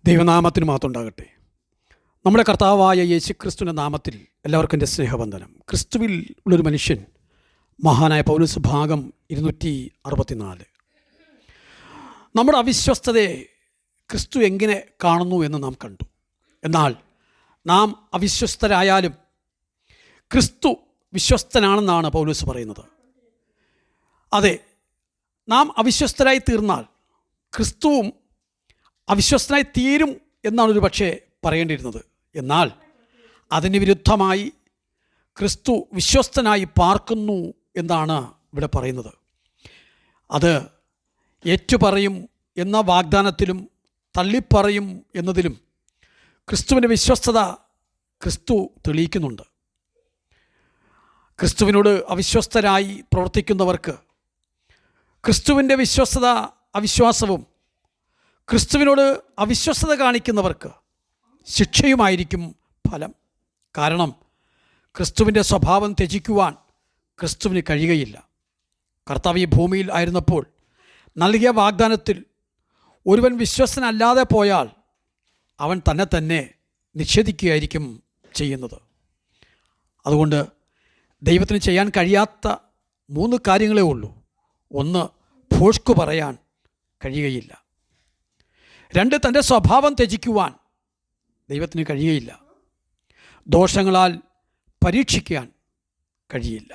ദൈവനാമത്തിന് മാത്രം ഉണ്ടാകട്ടെ. നമ്മുടെ കർത്താവായ യേശുക്രിസ്തുവിൻ്റെ നാമത്തിൽ എല്ലാവർക്കും എൻ്റെ സ്നേഹവന്ദനം. ക്രിസ്തുവിൽ ഉള്ളൊരു മനുഷ്യൻ, മഹാനായ പൗലോസ്, ഭാഗം 264. നമ്മുടെ അവിശ്വസ്തതയെ ക്രിസ്തു എങ്ങനെ കാണുന്നു എന്ന് നാം കണ്ടു. എന്നാൽ നാം അവിശ്വസ്തരായാലും ക്രിസ്തു വിശ്വസ്തനാണെന്നാണ് പൗലോസ് പറയുന്നത്. അതെ, നാം അവിശ്വസ്തരായി തീർന്നാൽ ക്രിസ്തുവും അവിശ്വസ്തനായി തീരും എന്നാണ് ഒരു പക്ഷേ പറയേണ്ടിയിരുന്നത്. എന്നാൽ അതിന് വിരുദ്ധമായി ക്രിസ്തു വിശ്വസ്തനായി പാർക്കുന്നു എന്നാണ് ഇവിടെ പറയുന്നത്. അത് ഏറ്റുപറയും എന്ന വാഗ്ദാനത്തിലും തള്ളിപ്പറയും എന്നതിലും ക്രിസ്തുവിൻ്റെ വിശ്വസ്തത ക്രിസ്തു തെളിയിക്കുന്നുണ്ട്. ക്രിസ്തുവിനോട് അവിശ്വസ്തരായി പ്രവർത്തിക്കുന്നവർക്ക് ക്രിസ്തുവിൻ്റെ വിശ്വസ്തത അവിശ്വാസവും, ക്രിസ്തുവിനോട് അവിശ്വസ്തത കാണിക്കുന്നവർക്ക് ശിക്ഷയുമായിരിക്കും ഫലം. കാരണം ക്രിസ്തുവിൻ്റെ സ്വഭാവം ത്യജിക്കുവാൻ ക്രിസ്തുവിന് കഴിയുകയില്ല. കർത്താവ് ഈ ഭൂമിയിൽ ആയിരുന്നപ്പോൾ നൽകിയ വാഗ്ദാനത്തിൽ ഒരുവൻ വിശ്വസ്തനല്ലാതെ പോയാൽ അവൻ തന്നെ നിഷേധിക്കുകയായിരിക്കും ചെയ്യുന്നത്. അതുകൊണ്ട് ദൈവത്തിന് ചെയ്യാൻ കഴിയാത്ത 3 കാര്യങ്ങളേ ഉള്ളൂ. 1, ഭോഷ്കു പറയാൻ കഴിയുകയില്ല. 2, തൻ്റെ സ്വഭാവം ത്യജിക്കുവാൻ ദൈവത്തിന് കഴിയുകയില്ല. ദോഷങ്ങളാൽ പരീക്ഷിക്കാൻ കഴിയില്ല.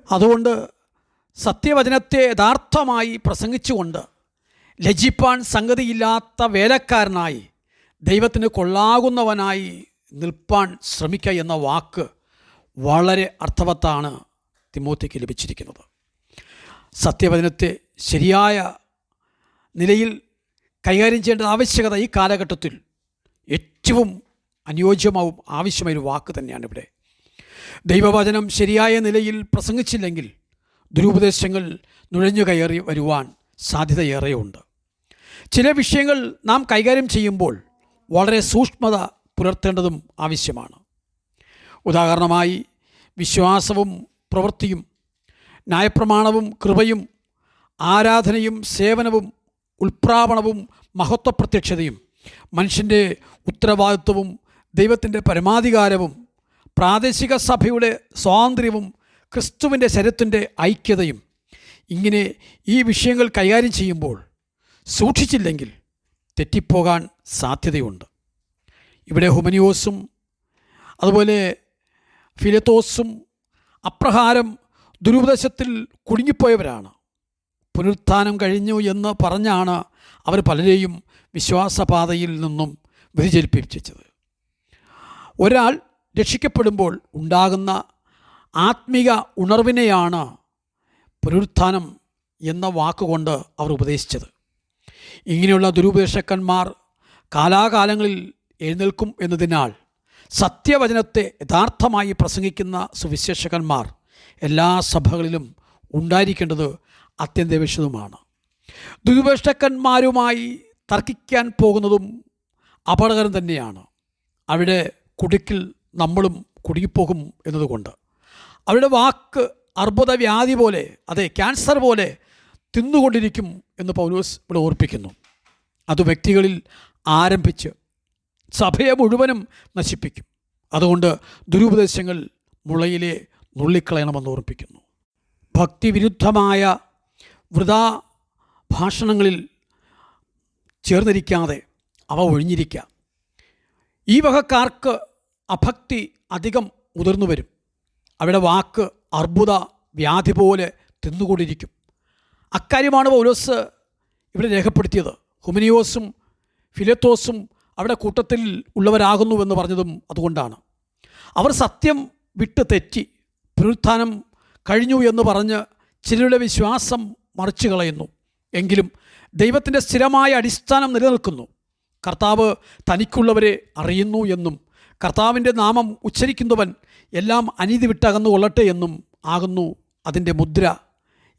അതുകൊണ്ട് സത്യവചനത്തെ യഥാർത്ഥമായി പ്രസംഗിച്ചുകൊണ്ട് ലജ്ജിപ്പാൻ സംഗതിയില്ലാത്ത വേലക്കാരനായി ദൈവത്തിന് കൊള്ളാകുന്നവനായി നിൽപ്പാൻ ശ്രമിക്കുക എന്ന വാക്ക് വളരെ അർത്ഥവത്താണ് തിമോത്തിക്ക് ലഭിച്ചിരിക്കുന്നത്. സത്യവചനത്തെ ശരിയായ നിലയിൽ കൈകാര്യം ചെയ്യേണ്ട ആവശ്യകത ഈ കാലഘട്ടത്തിൽ ഏറ്റവും അനുയോജ്യമാവും ആവശ്യമായൊരു വാക്ക് തന്നെയാണ് ഇവിടെ. ദൈവവചനം ശരിയായ നിലയിൽ പ്രസംഗിച്ചില്ലെങ്കിൽ ദുരുപദേശങ്ങൾ നുഴഞ്ഞു കയറി വരുവാൻ സാധ്യതയേറെയുണ്ട്. ചില വിഷയങ്ങൾ നാം കൈകാര്യം ചെയ്യുമ്പോൾ വളരെ സൂക്ഷ്മത പുലർത്തേണ്ടതും ആവശ്യമാണ്. ഉദാഹരണമായി, വിശ്വാസവും പ്രവൃത്തിയും, ന്യായപ്രമാണവും കൃപയും, ആരാധനയും സേവനവും, ഉൽപ്രാപണവും മഹത്വപ്രത്യക്ഷതയും, മനുഷ്യൻ്റെ ഉത്തരവാദിത്വവും ദൈവത്തിൻ്റെ പരമാധികാരവും, പ്രാദേശിക സഭയുടെ സ്വാതന്ത്ര്യവും, ക്രിസ്തുവിൻ്റെ ശരീരത്തിൻ്റെ ഐക്യതയും, ഇങ്ങനെ ഈ വിഷയങ്ങൾ കൈകാര്യം ചെയ്യുമ്പോൾ സൂക്ഷിച്ചില്ലെങ്കിൽ തെറ്റിപ്പോകാൻ സാധ്യതയുണ്ട്. ഇവിടെ ഹുമനിയോസും അതുപോലെ ഫിലത്തോസും അപ്രകാരം ദുരുപദേശത്തിൽ കുടുങ്ങിപ്പോയവരാണ്. പുനരുത്ഥാനം കഴിഞ്ഞു എന്ന് പറഞ്ഞാണ് അവർ പലരെയും വിശ്വാസപാതയിൽ നിന്നും വ്യതിചലിപ്പിച്ചത്. ഒരാൾ രക്ഷിക്കപ്പെടുമ്പോൾ ഉണ്ടാകുന്ന ആത്മീക ഉണർവിനെയാണ് പുനരുത്ഥാനം എന്ന വാക്കുകൊണ്ട് അവർ ഉപദേശിച്ചത്. ഇങ്ങനെയുള്ള ദുരുപദേശക്കന്മാർ കാലാകാലങ്ങളിൽ എഴുന്നേൽക്കും എന്നതിനാൽ സത്യവചനത്തെ യഥാർത്ഥമായി പ്രസംഗിക്കുന്ന സുവിശേഷകന്മാർ എല്ലാ സഭകളിലും ഉണ്ടായിരിക്കേണ്ടത് അത്യന്താപേക്ഷിതമാണ്. ദുരുപദേശക്കന്മാരുമായി തർക്കിക്കാൻ പോകുന്നതും അപകടകരം തന്നെയാണ്. അവിടെ കുടുക്കിൽ നമ്മളും കുടുങ്ങിപ്പോകും എന്നതുകൊണ്ട് അവരുടെ വാക്ക് അർബുദവ്യാധി പോലെ, അതെ, ക്യാൻസർ പോലെ തിന്നുകൊണ്ടിരിക്കും എന്ന് പൗലോസ് ഇവിടെ ഓർപ്പിക്കുന്നു. അത് വ്യക്തികളിൽ ആരംഭിച്ച് സഭയെ മുഴുവനും നശിപ്പിക്കും. അതുകൊണ്ട് ദുരുപദേശങ്ങൾ മുളയിലെ നുള്ളിക്കളയണമെന്ന് ഓർപ്പിക്കുന്നു. ഭക്തിവിരുദ്ധമായ വൃഥാ ഭാഷണങ്ങളിൽ ചേർന്നിരിക്കാതെ അവ ഒഴിഞ്ഞിരിക്കുക. ഈ വകക്കാർക്ക് അഭക്തി അധികം മുതിർന്നു വരും. അവിടെ വാക്ക് അർബുദ വ്യാധി പോലെ തിന്നുകൊണ്ടിരിക്കും. അക്കാര്യമാണ് പൗലോസ് ഇവിടെ രേഖപ്പെടുത്തിയത്. ഹുമനിയോസും ഫിലത്തോസും അവിടെ കൂട്ടത്തിൽ ഉള്ളവരാകുന്നുവെന്ന് പറഞ്ഞതും അതുകൊണ്ടാണ്. അവർ സത്യം വിട്ട് തെറ്റി പുനരുത്ഥാനം കഴിഞ്ഞു എന്ന് പറഞ്ഞ് ചിലരുടെ വിശ്വാസം മറിച്ചു കളയുന്നു. എങ്കിലും ദൈവത്തിൻ്റെ സ്ഥിരമായ അടിസ്ഥാനം നിലനിൽക്കുന്നു. കർത്താവ് തനിക്കുള്ളവരെ അറിയുന്നു എന്നും കർത്താവിൻ്റെ നാമം ഉച്ചരിക്കുന്നവൻ എല്ലാം അനീതി വിട്ടകന്നു കൊള്ളട്ടെ എന്നും ആകുന്നു അതിൻ്റെ മുദ്ര.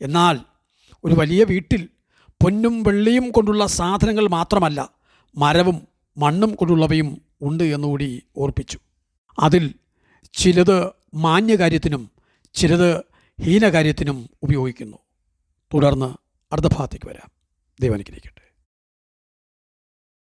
എന്നാൽ ഒരു വലിയ വീട്ടിൽ പൊന്നും വെള്ളിയും കൊണ്ടുള്ള സാധനങ്ങൾ മാത്രമല്ല, മരവും മണ്ണും കൊണ്ടുള്ളവയും ഉണ്ട് എന്നുകൂടി ഓർപ്പിച്ചു. അതിൽ ചിലത് മാന്യകാര്യത്തിനും ചിലത് ഹീനകാര്യത്തിനും ഉപയോഗിക്കുന്നു. തുടർന്ന് അടുത്ത ഭാഗത്തേക്ക് വരാം. ദൈവം അനുഗ്രഹിക്കട്ടെ.